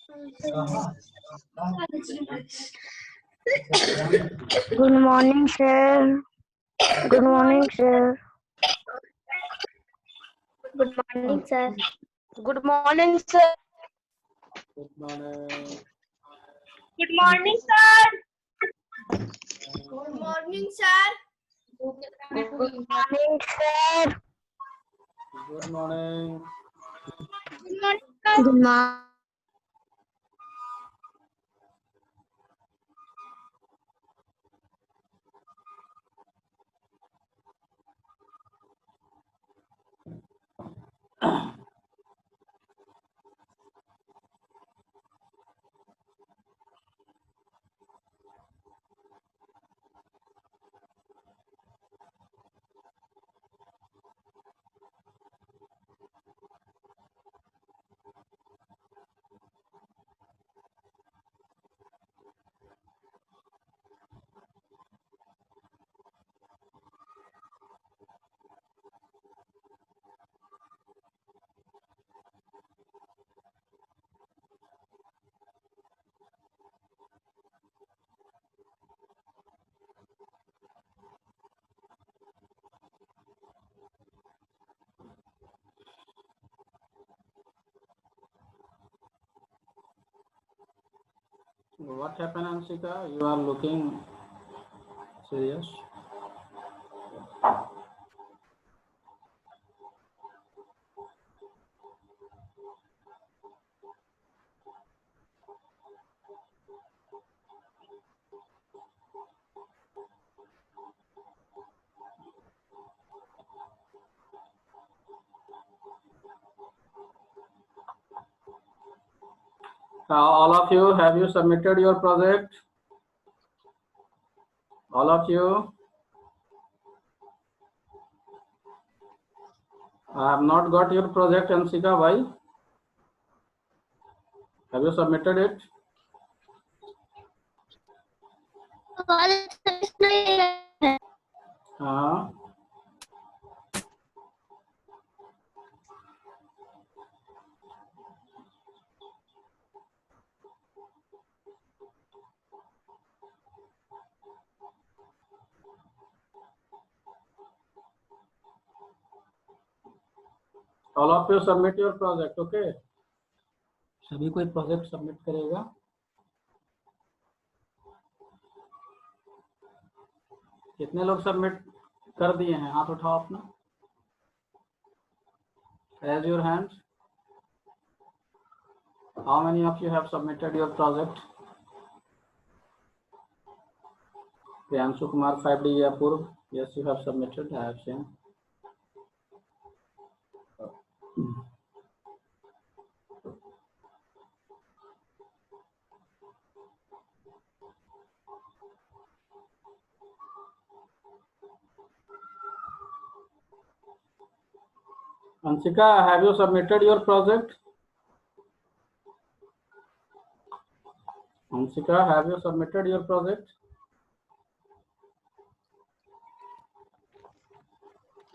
Good morning, sir. Good morning, sir. Good morning, sir. Good morning, sir. Good morning. Good morning, sir. Good morning, sir. Good morning, sir. Good morning. Good morning, Good morning. What happened, Ansika? You are looking serious. All of you, have you submitted your project? All of you? I have not got your project, Ansika. Why? Have you submitted it? हाँ. All of you submit your project, okay? सभी कोई project submit करेगा. कितने लोग submit कर दिए हैं? हाथ उठाओ अपना. Raise your hand. How many of you have submitted your project? Priyanshu Kumar 5D Apurv. Yes, you have submitted. I have seen. Ansika, have you submitted your project? Ansika, have you submitted your project?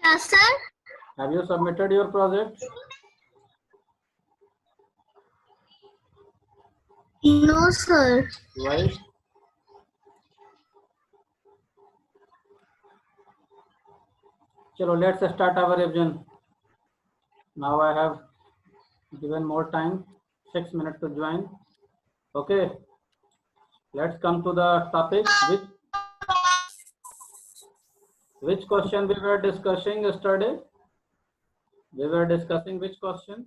Yes, sir. Have you submitted your project? No, sir. Why? Chalo, let's start our revision. Now I have given more time, 6 minutes to join. Okay. Let's come to the topic. Which question we were discussing yesterday? We were discussing which question?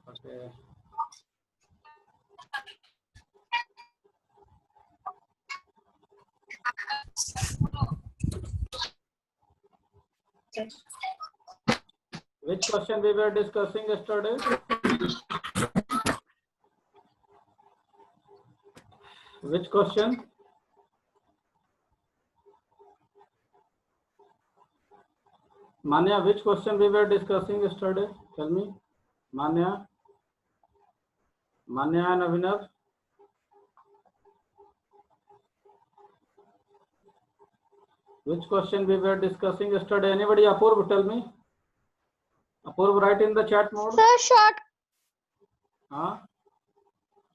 Okay. Which question we were discussing yesterday? Which question? Manya, which question we were discussing yesterday? Tell me. Manya. Manya and Abhinav. Which question we were discussing yesterday? Anybody? Apurv, tell me. Apurv, write in the chat mode. Sir, short. Huh?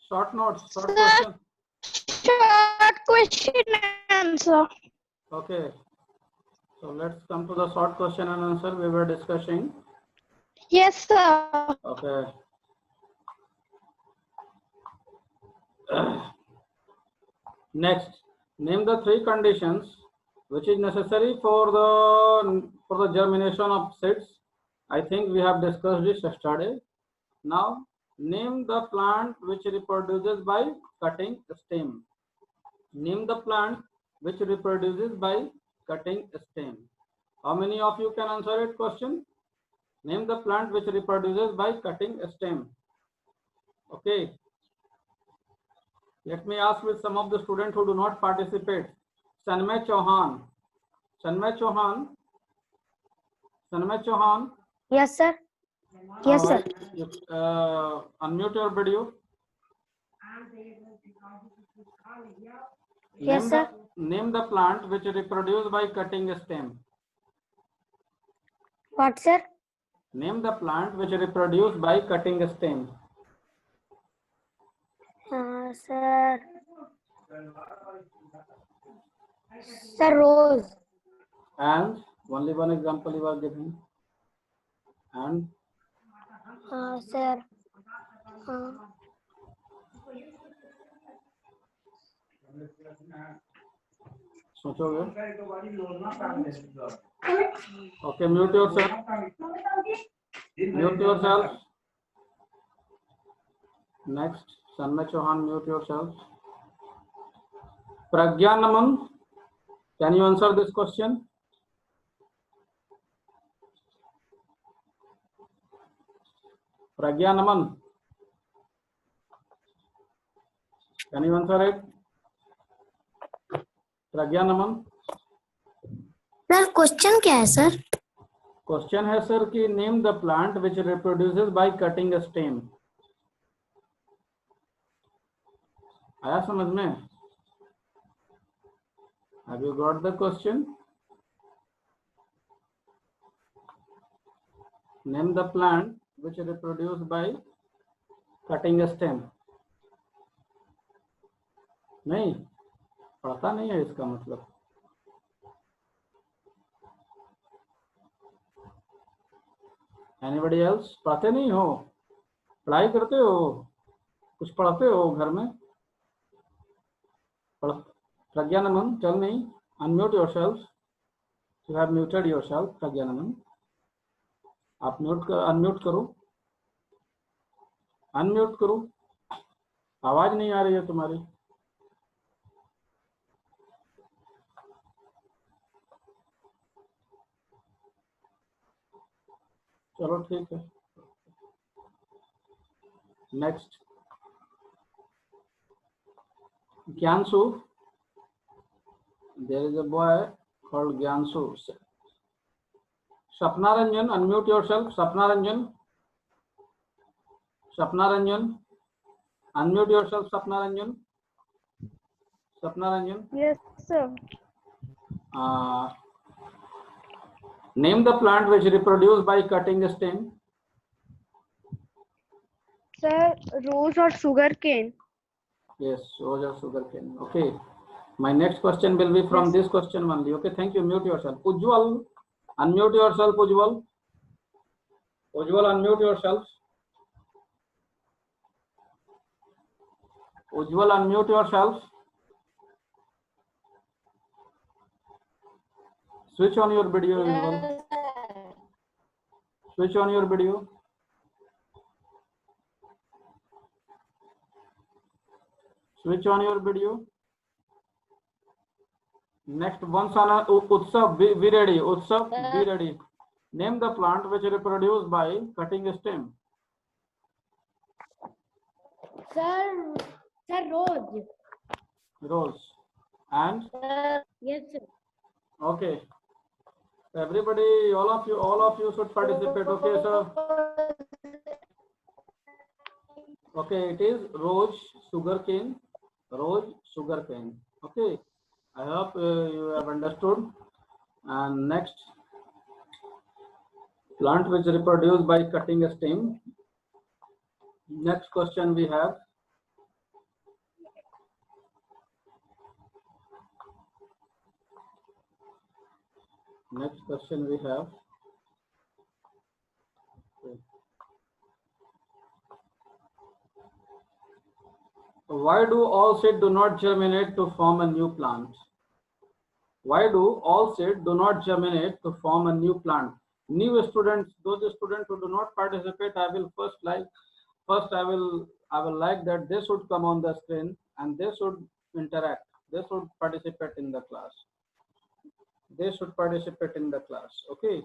Short notes, short Sir. question. Short question answer. Okay. So let's come to the short question and answer we were discussing. Yes, sir. Okay. Next, name the three conditions which is necessary for the germination of seeds. I think we have discussed this yesterday. Now, name the plant which reproduces by cutting stem. Name the plant which reproduces by cutting stem. How many of you can answer it question? Name the plant which reproduces by cutting stem. Okay. Let me ask with some of the students who do not participate. Sanmay Chauhan. Sanmay Chauhan. Sanmay Chauhan. Yes, sir. Yes, sir. Unmute your video. Yes, sir. Name the plant which reproduces by cutting a stem. What, sir? Name the plant which reproduces by cutting a stem. Sir. Sir, rose. And only one example you are giving. And Sir. सोचोगे? Okay, mute yourself. Mute yourself. Next, Sanmay Chauhan, mute yourself. Pragya Naman, can you answer this question? Pragya Naman, can you answer it? Pragya Naman. Sir question क्या है sir? Question है sir कि name the plant which reproduces by cutting a stem. आया समझ में? Have you got the question? Name the plant which reproduce by cutting a stem. नहीं पढ़ता नहीं है इसका मतलब. Anybody else? पढ़ते नहीं हो? पढ़ाई करते हो? कुछ पढ़ते हो घर में? Pragya Naman, tell me. Unmute yourself. You have muted yourself, Pragya Naman. आप unmute करो. Unmute करो. आवाज नहीं आ रही है तुम्हारी. चलो ठीक है. Next, Gyansu. There is a boy called Gyansu. Sapna Ranjan, unmute yourself. Sapna Ranjan. Sapna Ranjan. Unmute yourself, Sapna Ranjan. Sapna Ranjan. Yes, sir. Name the plant which reproduce by cutting a stem. Sir, rose or sugar cane? Yes, rose or sugar cane. Okay. My next question will be from this question only. Okay, thank you. Mute yourself. Ujjwal, unmute yourself, Ujjwal. Ujjwal, unmute yourself. Ujjwal, unmute yourself. Switch on your video, Ujjwal. Switch on your video. Switch on your video. Next, once on Utsav, be ready. Utsav, be ready. Name the plant which reproduce by cutting a stem. Sir, rose. Rose. And Yes, sir. okay. Everybody, all of you should participate. Okay, sir. Okay, it is rose sugarcane. Rose sugarcane. Okay, I hope you have understood. And next, plant which reproduce by cutting a stem. Next question we have. Next question we have. Why do all seed do not germinate to form a new plant? Why do all seed do not germinate to form a new plant? New students, those students who do not participate, I will I will like that they should come on the screen and they should interact. They should participate in the class. They should participate in the class. Okay.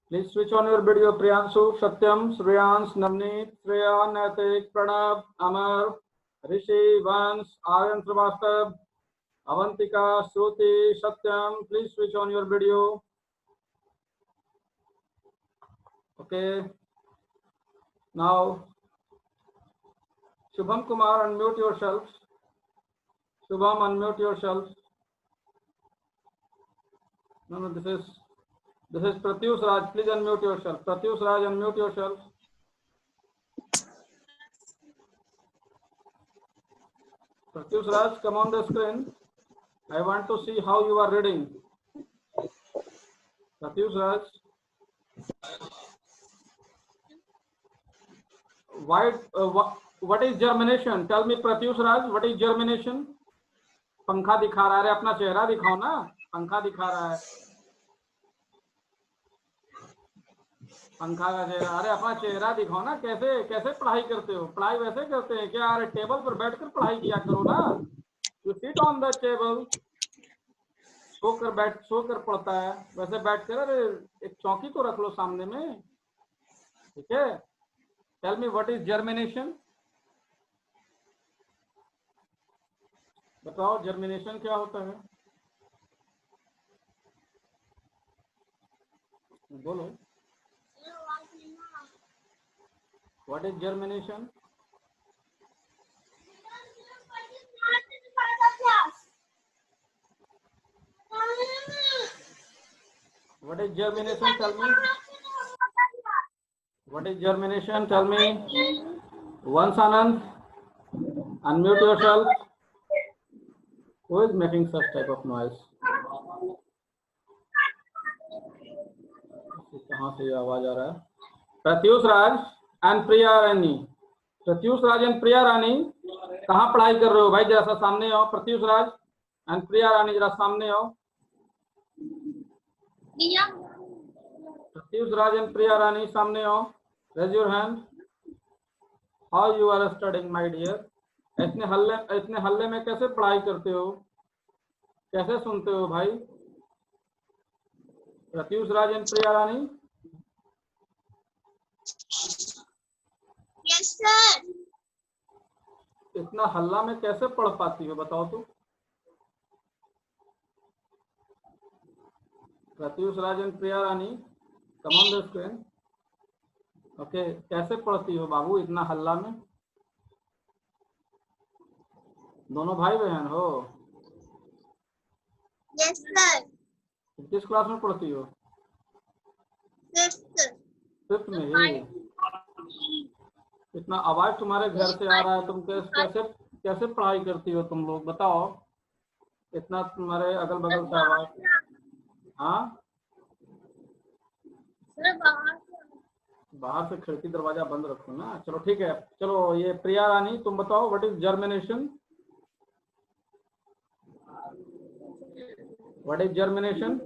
Please switch on your video. Priyanshu, Satyam, Shreyans, Navneet, Shreya, Naitik, Pranav, Amar, Rishi, Vans, Aryan Srivastav, Avantika, Shruti, Satyam, please switch on your video. Okay. Now, Shubham Kumar, unmute yourself. Shubham, unmute yourself. No, this is Pratyush Raj. Please unmute yourself. Pratyush Raj, unmute yourself. Pratyush Raj, come on the screen. I want to see how you are reading. Pratyush Raj. What is germination? Tell me, Pratyush Raj, what is germination? पंखा दिखा रहा है, अपना चेहरा दिखाओ ना, पंखा दिखा रहा है, पंखा का चेहरा, अरे अपना चेहरा दिखाओ ना, कैसे पढ़ाई करते हो? पढ़ाई वैसे करते हैं क्या? अरे टेबल पर बैठकर पढ़ाई किया करो ना, you sit on the table, सोकर पढ़ता है, वैसे बैठकर अरे एक चौकी तो रख लो सामने में, ठीक है? Tell me what is germination, बताओ जर्मिनेशन क्या होता है, बोलो, what is germination? What is germination? Tell me. What is germination? Tell me. Once Anand, unmute yourself. Who is making such type of noise? कहाँ से ये आवाज आ रहा है? प्रत्युष राज एंड प्रिया रानी. प्रत्युष राज एंड प्रिया रानी कहाँ पढ़ाई कर रहे हो भाई? जरा सा सामने आओ. प्रत्युष राज एंड प्रिया रानी जरा सामने आओ. Pratyush Raj and Priya Rani, सामने आओ. Raise your hand. How you are studying, my dear? इतने हल्ले में कैसे पढ़ाई करते हो? कैसे सुनते हो भाई? Pratyush Raj and Priya Rani. Yes, sir. इतना हल्ला में कैसे पढ़ पाती हो बताओ तो? Pratyush Raj and Priya Rani, come on the screen. Okay, कैसे पढ़ती हो बाबू इतना हल्ला में? दोनों भाई बहन हो? Yes, sir. किस क्लास में पढ़ती हो? फिफ्थ में ही. इतना आवाज तुम्हारे घर से आ रहा है, तुम कैसे पढ़ाई करती हो तुम लोग बताओ? इतना तुम्हारे अगल बगल से आवाज. हाँ, बाहर से खिड़की दरवाजा बंद रखो ना. चलो ठीक है. चलो ये प्रिया रानी तुम बताओ what is germination? What is germination?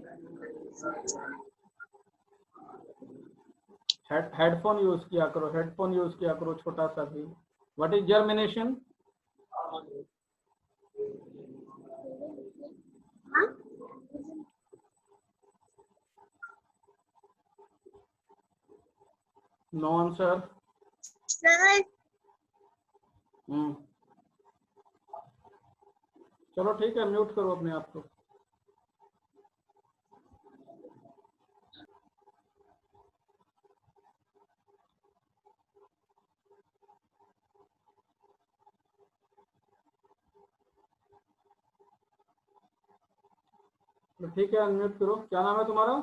Headphone use किया करो छोटा सा भी. What is germination? No answer. Sir. चलो ठीक है, म्यूट करो अपने आप को. तो ठीक है, अनम्यूट करो। क्या नाम है तुम्हारा?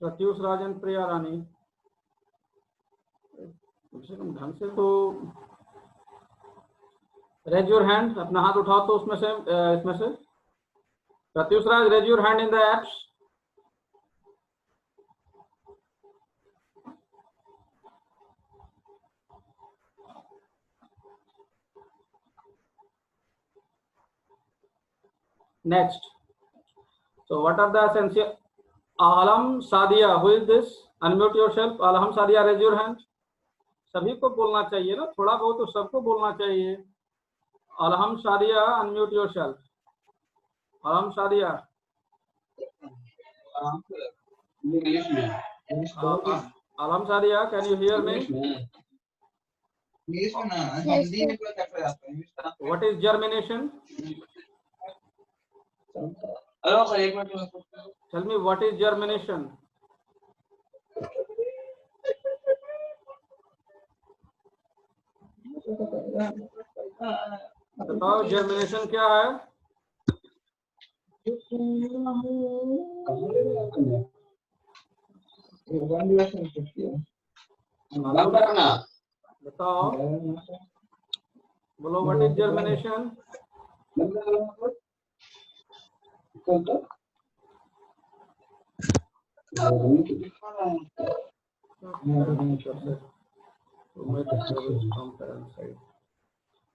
प्रत्युष राजन प्रिया रानी। कम से कम ढंग से तो रेज योर हैंड, अपना हाथ उठाओ तो उसमें से इसमें से। Pratyush Raj, raise your hand in the apps. Next, so what are the essential? Alam Sadia, who is this? Unmute yourself. Alam Sadia, raise your hand. सभी को बोलना चाहिए ना, थोड़ा बहुत तो सबको बोलना चाहिए। Alham Sadia, unmute yourself. Alham Sadia. Alham Sadia, can you hear me? What is germination? Tell me, what is germination? बताओ germination क्या है? बताओ, बोलो, what is germination?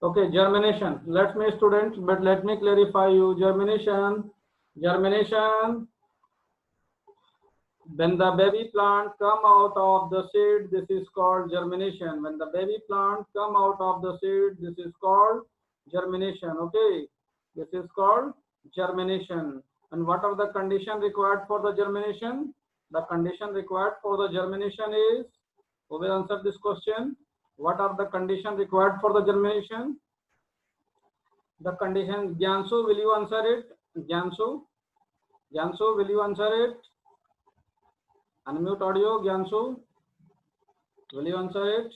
Okay, germination. Let me students, but let me clarify you. Germination. When the baby plant come out of the seed, this is called germination. When the baby plant come out of the seed, this is called germination. Okay, this is called germination. And what are the conditions required for the germination? The condition required for the germination is, who will answer this question? What are the conditions required for the germination? The condition, Gyansu, will you answer it? Gyansu, will you answer it? Unmute audio, Gyansu. Will you answer it?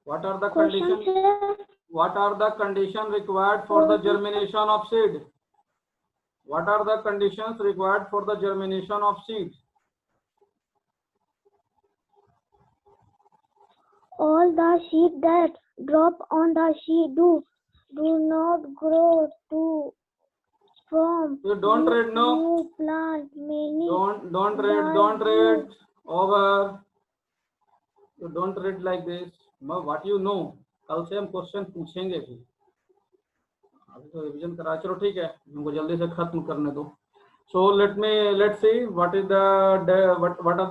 What are the conditions? What are the conditions required for the germination of seed? What are the conditions required for the germination of seed? All the seed that drop on the seed do not grow to form You don't read, no. new plant. Many Don't read over. You don't read like this. What you know, कल से हम question पूछेंगे भी। अभी तो revision करा, चलो ठीक है, हमको जल्दी से खत्म करने दो। So let's see what are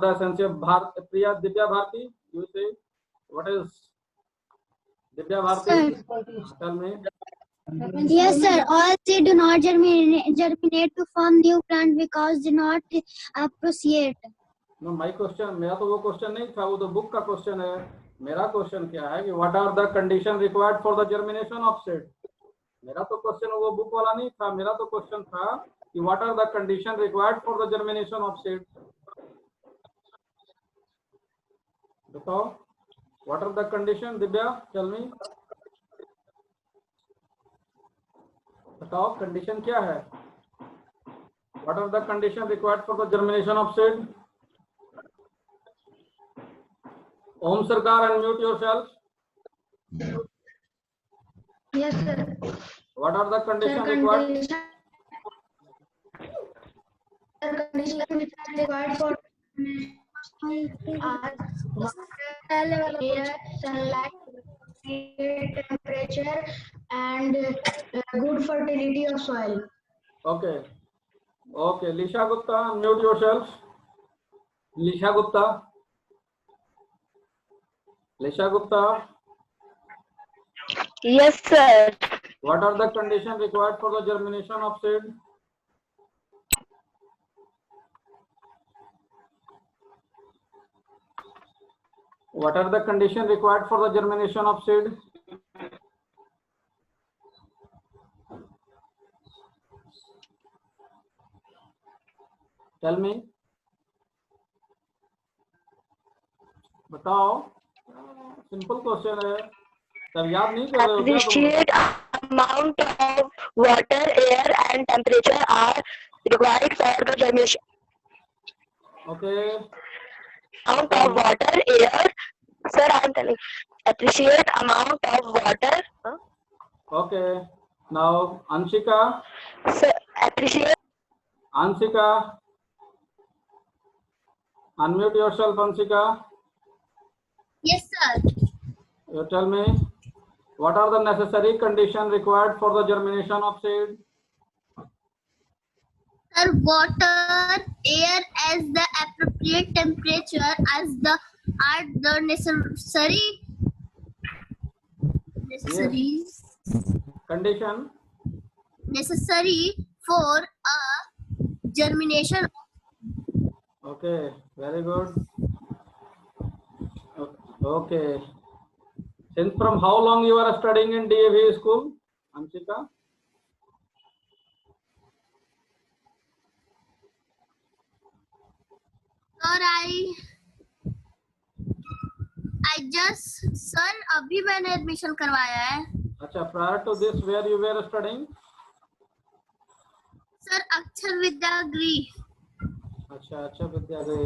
the essential Priya Divya Bharti, you say what is Divya Bharti? Tell me. Yes, sir. All seed do not germinate to form new plant because do not appreciate. No, my question, मेरा तो वो question नहीं था, वो तो book का question है। मेरा क्वेश्चन क्या है कि what are the conditions required for the germination of seed? मेरा तो क्वेश्चन वो बुक वाला नहीं था, मेरा तो क्वेश्चन था कि what are the conditions required for the germination of seed? बताओ, what are the conditions? Divya, tell me. बताओ, कंडीशन क्या है? What are the conditions required for the germination of seed? Om Sarkar, unmute yourself. Yes, sir. What are the conditions required? Condition required for air, sunlight, temperature, and good fertility of soil. Okay. Okay. Lisha Gupta, unmute yourself. Lisha Gupta. Lisha Gupta. Yes, sir. What are the conditions required for the germination of seed? What are the conditions required for the germination of seed? Tell me. बताओ, simple question है, तब याद नहीं कर रहे हो क्या तुम? Appreciate amount of water, air, and temperature are required for the germination. Okay. Amount of water, air. Sir, I am telling. Appreciate amount of water. Okay. Now, Anshika. Sir, appreciate. Anshika. Unmute yourself, Anshika. Yes, sir. You tell me, what are the necessary conditions required for the germination of seed? Sir, water, air as the appropriate temperature are the Condition. necessary for a germination. Okay, very good. Okay. Since from how long you are studying in DAV school, Anshika? Sir, I just sir अभी मैंने admission करवाया है. अच्छा, prior to this, where you were studying? Sir अक्षर विद्यागृह. अच्छा, अच्छा विद्यालय.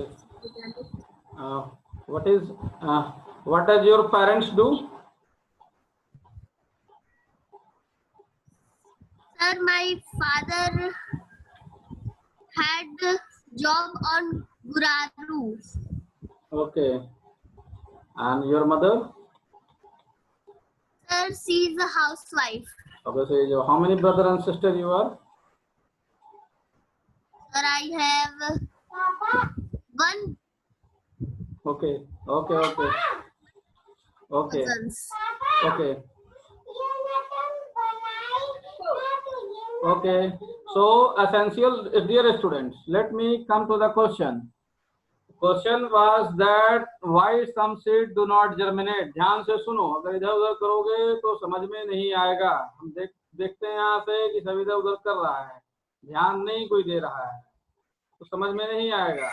What does your parents do? Sir, my father had job on Guraru. Okay. And your mother? Sir, she is a housewife. Okay, so how many brother and sister you are? Sir, I have one Okay, okay, okay. Okay, cousins. okay. Okay, so essential, dear students, let me come to the question. Question was that why some seed do not germinate. ध्यान से सुनो, अगर इधर उधर करोगे तो समझ में नहीं आएगा. हम देखते हैं यहाँ से कि सब इधर उधर कर रहा है, ध्यान नहीं कोई दे रहा है, तो समझ में नहीं आएगा.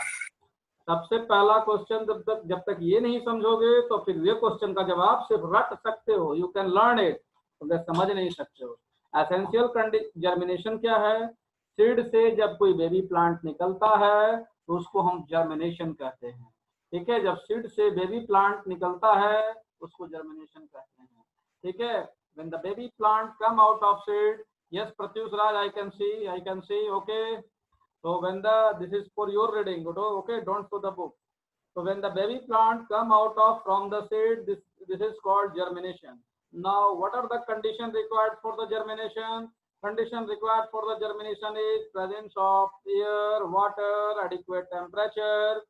सबसे पहला क्वेश्चन जब तक ये नहीं समझोगे तो फिर ये क्वेश्चन का जवाब सिर्फ रट सकते हो, यू कैन लर्न इट, तो समझ नहीं सकते हो. एसेंशियल जर्मिनेशन क्या है? सीड से जब कोई बेबी प्लांट निकलता है तो उसको हम जर्मिनेशन कहते हैं. ठीक है, जब सीड से बेबी प्लांट निकलता है उसको जर्मिनेशन कहते हैं. ठीक है, when the baby plant come out of seed. Yes Pratyush Raj, I can see. Okay, so when this is for your reading, okay, don't show the book. So when the baby plant come out of from the seed, this is called germination. Now what are the conditions required for the germination? Condition required for the germination is presence of air, water, adequate temperature,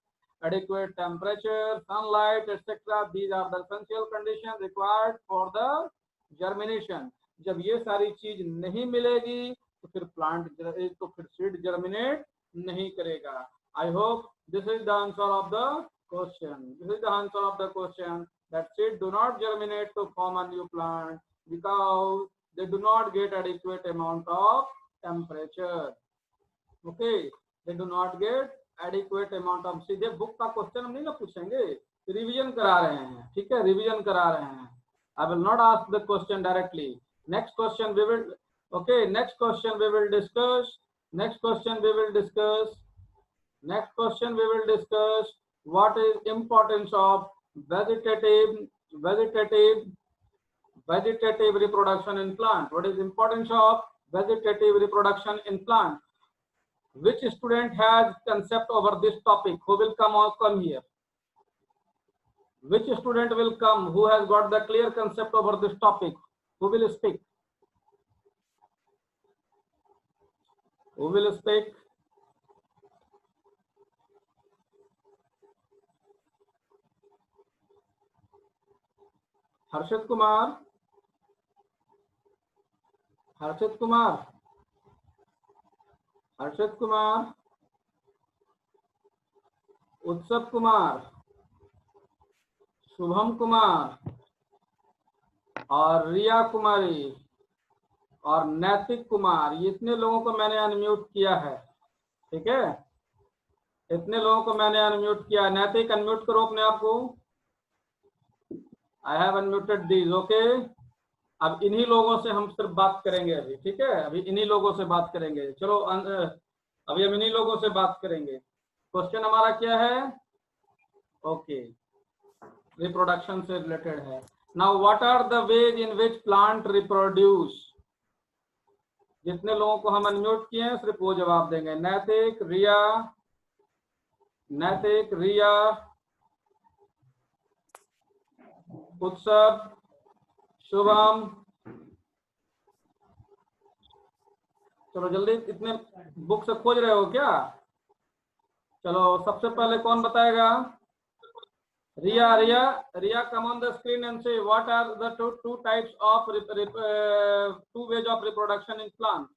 sunlight, etc. These are the essential conditions required for the germination. जब ये सारी चीज नहीं मिलेगी तो फिर plant तो फिर सीड जर्मिनेट नहीं करेगा. I hope this is the answer of the question. This is the answer of the question that seed do not germinate to form a new plant because they do not get adequate amount of temperature. Okay, they do not get adequate amount of. सीधे book का question हम नहीं ना पूछेंगे, revision करा रहे हैं. ठीक है, रिविजन करा रहे हैं. I will not ask the question directly. Next question we will discuss. Next question we will discuss what is importance of vegetative reproduction in plant. What is importance of vegetative reproduction in plant? Which student has concept over this topic? Who will come here? Which student will come who has got the clear concept over this topic? Who will speak? Who will speak? हर्षित कुमार. उत्सव कुमार, शुभम कुमार और रिया कुमारी और नैतिक कुमार. ये इतने लोगों को मैंने unmute किया है. ठीक है, इतने लोगों को मैंने अनम्यूट किया. नैतिक अनम्यूट करो अपने आप को. I have unmuted these. Okay, अब इन्हीं लोगों से हम सिर्फ बात करेंगे अभी. ठीक है, अभी इन्हीं लोगों से बात करेंगे. चलो अभी हम इन्हीं लोगों से बात करेंगे। क्वेश्चन हमारा क्या है? ओके, रिप्रोडक्शन से रिलेटेड है। Now what are the ways in which plant reproduce? जितने लोगों को हम अनम्यूट किए हैं सिर्फ वो जवाब देंगे। नैतिक, रिया, नैतिक, रिया, उत्सव, शुभम, चलो जल्दी, इतने बुक से खोज रहे हो क्या? चलो सबसे पहले कौन बताएगा? रिया, रिया, रिया, come on the screen and say what are the two types of two ways of reproduction in plants.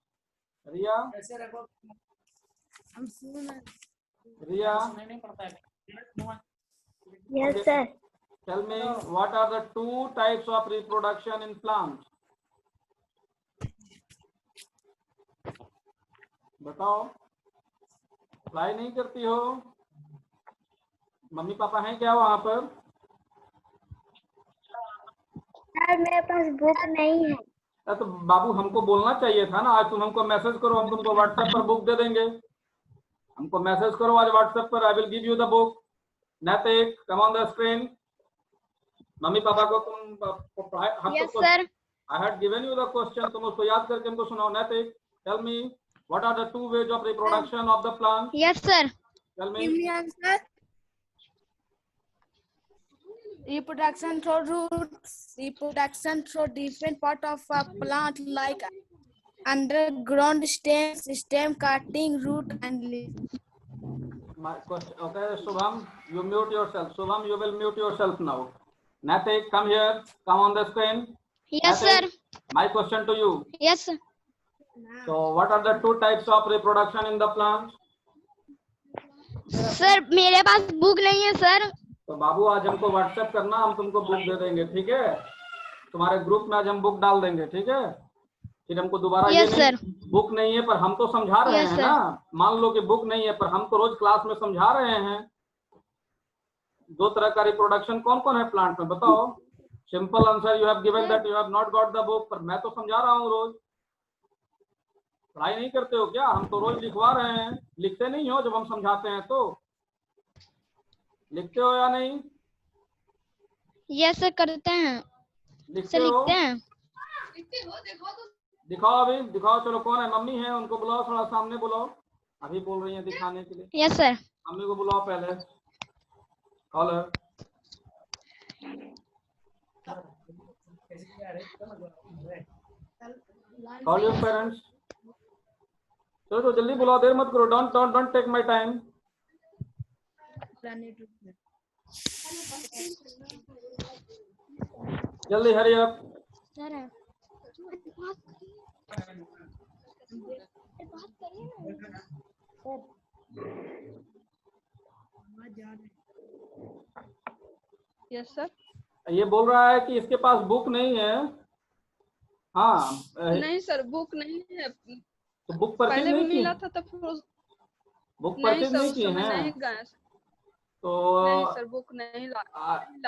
Riya, Riya, Yes, sir. tell me what are the two types of reproduction in plants. बताओ, apply नहीं करती हो? Mummy papa हैं क्या वहां पर? Sir मेरे पास book नहीं है। तो बाबू हमको बोलना चाहिए था ना, आज तुम हमको मैसेज करो, हम तुमको व्हाट्सएप पर बुक दे देंगे। हमको मैसेज करो आज व्हाट्सएप पर, I will give you the book. Naitik, come on the screen. Mummy papa को तुम पढ़ाए? Yes, sir. I had given you the question, तुम उसको याद करके हमको सुनाओ। Naitik, tell me what are the two ways of reproduction of the plant? Yes, sir. Tell me. answer. Reproduction through roots, reproduction through different part of a plant like underground stems, stem cutting, root and leaf. My question, okay, Shubham, you mute yourself. Shubham, you will mute yourself now. Natik, come here, come on the screen. Yes, Natik, sir. my question to you. Yes, sir. So, what are the two types of reproduction in the plant? Sir मेरे पास book नहीं है sir. तो बाबू आज हमको WhatsApp करना, हम तुमको book दे देंगे, ठीक है? तुम्हारे ग्रुप में आज हम बुक डाल देंगे, ठीक है? फिर हमको दोबारा ये Yes, नहीं, बुक नहीं है पर हम तो समझा रहे Yes, हैं sir. ना। मान लो कि बुक नहीं है पर हम तो रोज क्लास में समझा रहे हैं। दो तरह का रिप्रोडक्शन कौन कौन है प्लांट में, बताओ? Simple answer, you have given that you have not got the book, पर मैं तो समझा रहा हूँ रोज। पढ़ाई नहीं करते हो क्या? हम तो रोज लिखवा रहे हैं। लिखते नहीं हो जब हम समझाते हैं तो? लिखते हो या नहीं? यस सर करते हैं। लिखते सर हो? लिखते हैं। दिखाओ, अभी दिखाओ। चलो कौन है? मम्मी है, उनको बुलाओ, थोड़ा सामने बुलाओ। अभी बोल रही है दिखाने के लिए। Yes sir. मम्मी को बुलाओ पहले। Caller, call your parents. चलो तो जल्दी बुलाओ, देर मत करो। Don't take my time. जल्दी, hurry up. Sir Yes, sir. ये बोल रहा है कि इसके पास बुक नहीं है। हाँ, नहीं सर बुक नहीं है। तो बुक परचेज पहले भी नहीं की? मिला था तो फिर बुक नहीं परचेज सर नहीं उस की समय है नहीं गए। तो नहीं सर बुक नहीं ला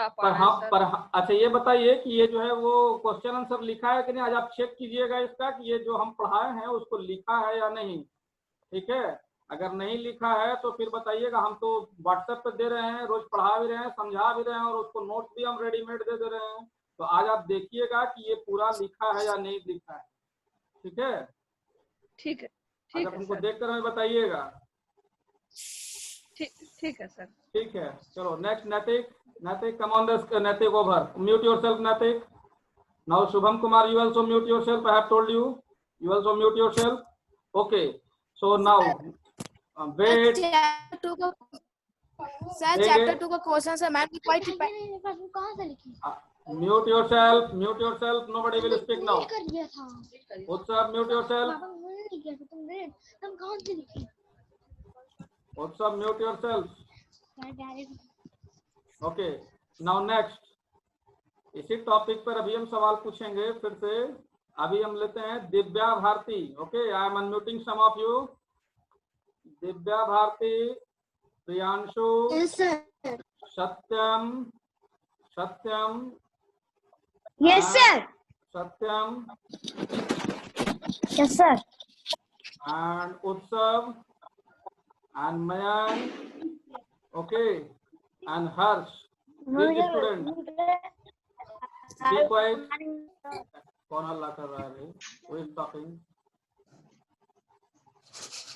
पर पाए हाँ, सर। पर अच्छा ये बताइए कि ये जो है वो क्वेश्चन आंसर लिखा है कि नहीं? आज आप चेक कीजिएगा इसका कि ये जो हम पढ़ाए हैं उसको लिखा है या नहीं, ठीक है? अगर नहीं लिखा है तो फिर बताइएगा। हम तो व्हाट्सएप पे दे रहे हैं, रोज पढ़ा भी रहे हैं, समझा भी रहे हैं और उसको नोट्स भी हम रेडीमेड दे दे रहे हैं। तो आज आप देखिएगा कि ये पूरा लिखा है या नहीं लिखा है, ठीक है? ठीक है अगर हमको सर। देख कर हमें बताइएगा। ठीक है सर। ठीक है, चलो नेक्स्ट। नैतिक, नैतिक कम ऑन द, नैतिक ओवर, म्यूट योरसेल्फ नैतिक। Now Shubham Kumar, you also mute yourself. I have told you, you also mute yourself. Okay, so now wait. Sir chapter 2 का क्वेश्चन सर मैम की क्वाइट कहाँ से लिखी? Mute yourself, mute yourself. Nobody will speak now. कर दिया था। What's up? Mute yourself. पापा मैंने नहीं किया था, तुम कहाँ से लिखी? What's up? Mute yourself. Sir direct. Okay, now next. इसी टॉपिक पर अभी हम सवाल पूछेंगे फिर से। अभी हम लेते हैं Divya Bharti. Okay, I am unmuting some of you. Divya Bharti, Priyanshu, yes sir. Satyam, Satyam, yes sir. Satyam yes sir. and Utsav and Mayan, okay, and Harsh. Which student? Be quiet. कौन हल्ला कर रहा है भाई? Who is talking?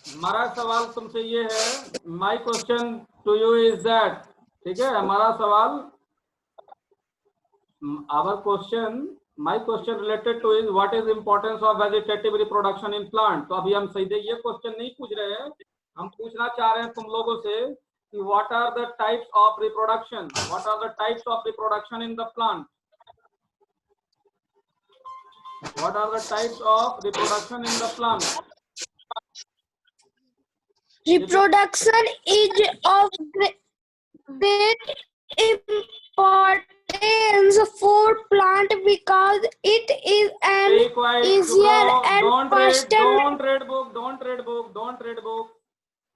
हमारा सवाल तुमसे ये है, my question to you is that, ठीक है, हमारा सवाल, our question, my question related to is what is the importance of vegetative reproduction in plant. तो अभी हम सीधे ये क्वेश्चन नहीं पूछ रहे हैं, हम पूछना चाह रहे हैं तुम लोगों से कि what are the types of reproduction, what are the types of reproduction in the plant, what are the types of reproduction in the plant. Reproduction is of great importance for plant because it is an Stay quiet, easier and don't faster. read book.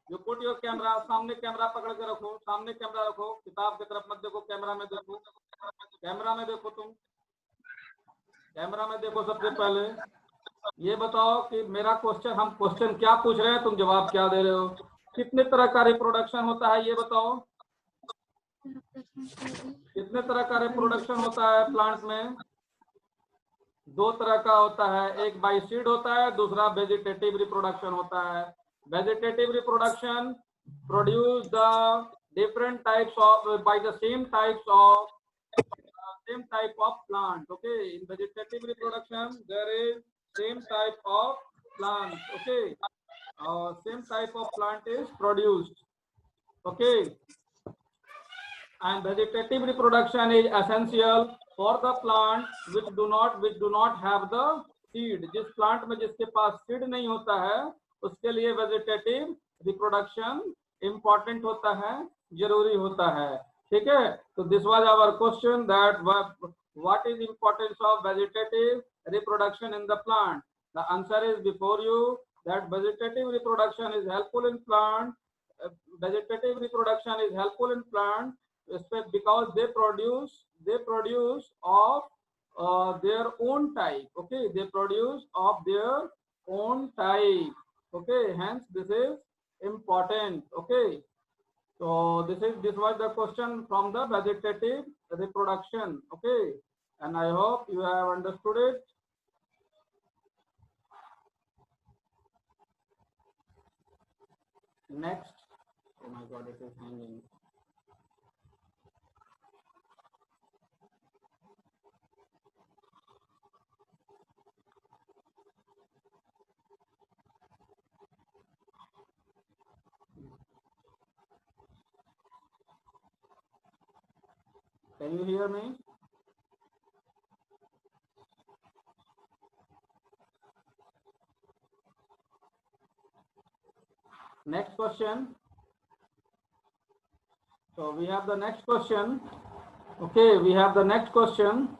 You put your camera, सामने camera पकड़ के रखो, सामने camera रखो, किताब की तरफ मत देखो, कैमरा में देखो, कैमरा में देखो, तुम कैमरा में देखो। सबसे पहले ये बताओ कि मेरा क्वेश्चन, हम क्वेश्चन क्या पूछ रहे हैं, तुम जवाब क्या दे रहे हो। कितने तरह का रिप्रोडक्शन होता है ये बताओ, कितने तरह का रिप्रोडक्शन होता है प्लांट में? दो तरह का होता है, एक बाय सीड होता है, दूसरा वेजिटेटिव रिप्रोडक्शन होता है। Vegetative reproduction produce the different types of by the same type of plant, okay. In vegetative reproduction there is same type of plant, okay, same type of plant is produced, okay, and vegetative reproduction is essential for the plant which do not have the seed. जिस plant में जिसके पास seed नहीं होता है उसके लिए vegetative reproduction important होता है, जरूरी होता है, ठीक है। तो this was our question, that what is importance of vegetative reproduction in the plant. The answer is before you, that vegetative reproduction is helpful in plant. Vegetative reproduction is helpful in plant because they produce of their own type, okay, they produce of their own type, okay, hence this is important, okay. So this was the question from the vegetative reproduction, okay, and I hope you have understood it. Next, oh my god, it is hanging. Can you hear me? Next question. So we have the next question. Okay, we have the next question.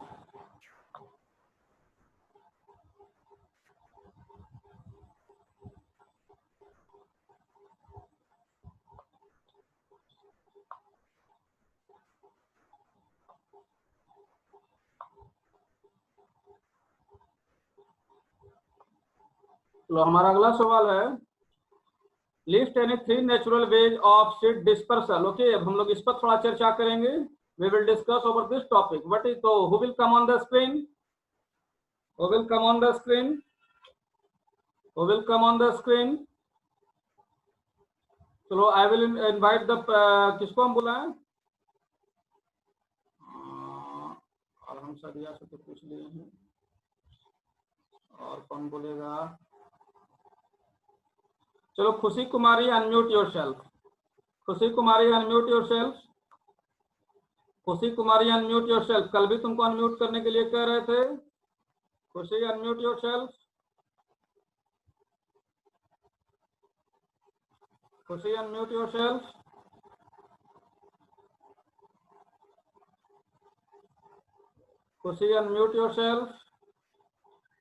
तो हमारा अगला सवाल है, list any 3 natural ways of seed dispersal, okay. अब हम लोग इस पर थोड़ा चर्चा करेंगे, we will discuss over this topic. What is, तो who will come on the screen, who will come on the screen, who will come on the screen. चलो आई विल इनवाइट द, किसको हम बुलाएं, और हम सदिया से तो पूछ लिए हैं, और कौन बोलेगा। चलो खुशी कुमारी, अनम्यूट योरसेल्फ, खुशी कुमारी अनम्यूट योरसेल्फ, खुशी कुमारी अनम्यूट योरसेल्फ। कल भी तुमको अनम्यूट करने के लिए कह रहे थे, खुशी अनम्यूट योरसेल्फ, खुशी अनम्यूट योरसेल्फ, खुशी unmute yourself,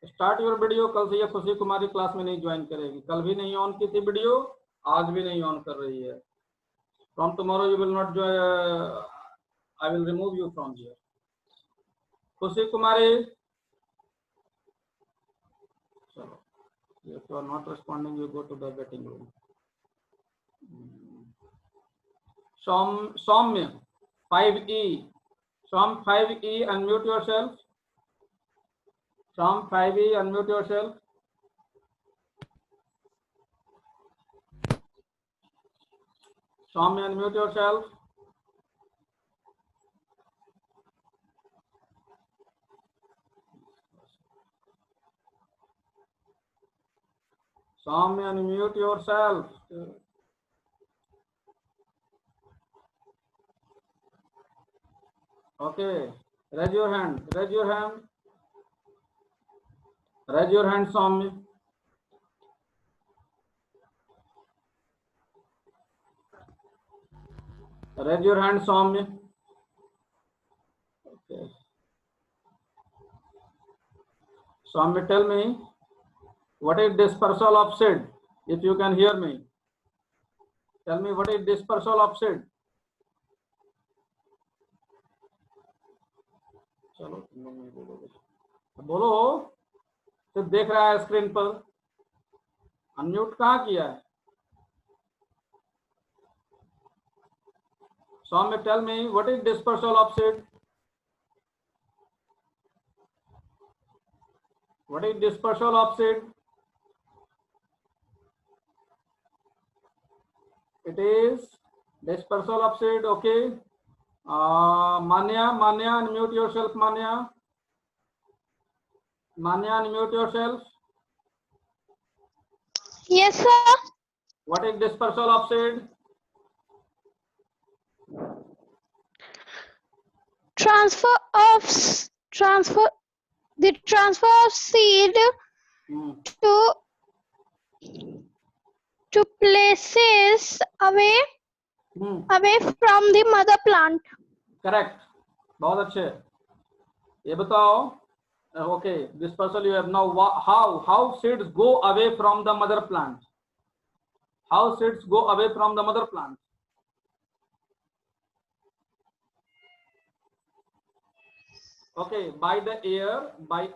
start your video. कल से ये खुशी कुमारी क्लास में नहीं ज्वाइन करेगी, कल भी नहीं ऑन की थी वीडियो, आज भी नहीं ऑन कर रही है। From tomorrow you will not join, I will remove you from here. खुशी कुमारी, चलो, if you are not responding, you go to the waiting room. Soumya, 5E. Som 5E, unmute yourself. Som 5E, unmute yourself. Soumya, unmute yourself. Soumya, unmute yourself. Okay, raise your hand. Raise your hand. Raise your hand, Soumya. Raise your hand, Soumya. Okay. Soumya, tell me, what is dispersal of seed? If you can hear me, tell me what is dispersal of seed? चलो तुम लोग नहीं बोलोगे, बोलो। तो देख रहा है स्क्रीन पर, अनम्यूट कहाँ किया है? Soumya, tell me what is dispersal of seed? What is dispersal of seed? It is dispersal of seed. Okay. Manya, unmute yourself. Manya, unmute yourself. Yes, sir. What is dispersal of seed? Transfer of seed to places away from the mother plant. Correct. बहुत अच्छे. ये बताओ. Okay, dispersal you have now. How seeds go away from the mother plant? How seeds go away from the mother plant? Okay, by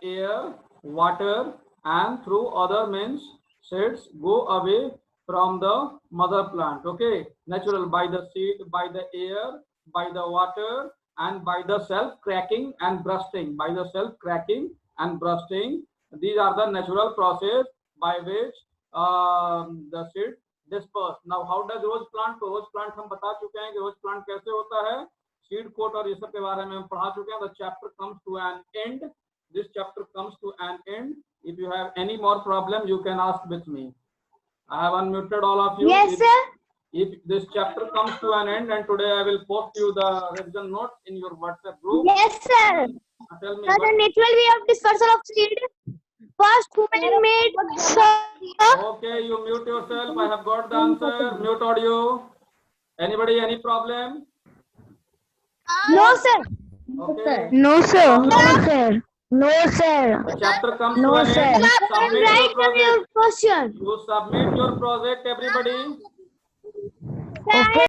air, water, and through other means, seeds go away from the mother plant. Okay, natural, by the seed, by the air, by the water, and by the self cracking and bursting. By the self cracking and bursting, these are the natural process by which the seed disperse. Now, how does rose plant? तो rose plant हम बता चुके हैं कि rose plant कैसे होता है. Seed coat और ये सब के बारे में हम पढ़ा चुके हैं. The chapter comes to an end. This chapter comes to an end. If you have any more problem, you can ask with me. I have unmuted all of you. Yes, sir. If this chapter comes to an end, and today I will post you the revision note in your WhatsApp group. Yes, sir. Tell me. The natural way of dispersal of seed. First, human made. Okay, you mute yourself. I have got the answer. Mute audio. Anybody, any problem? No, sir. Okay. No, sir. No, sir. No, sir. The chapter comes No, to an sir. end. Write Submit your down your project. question. You submit your project, everybody. Okay.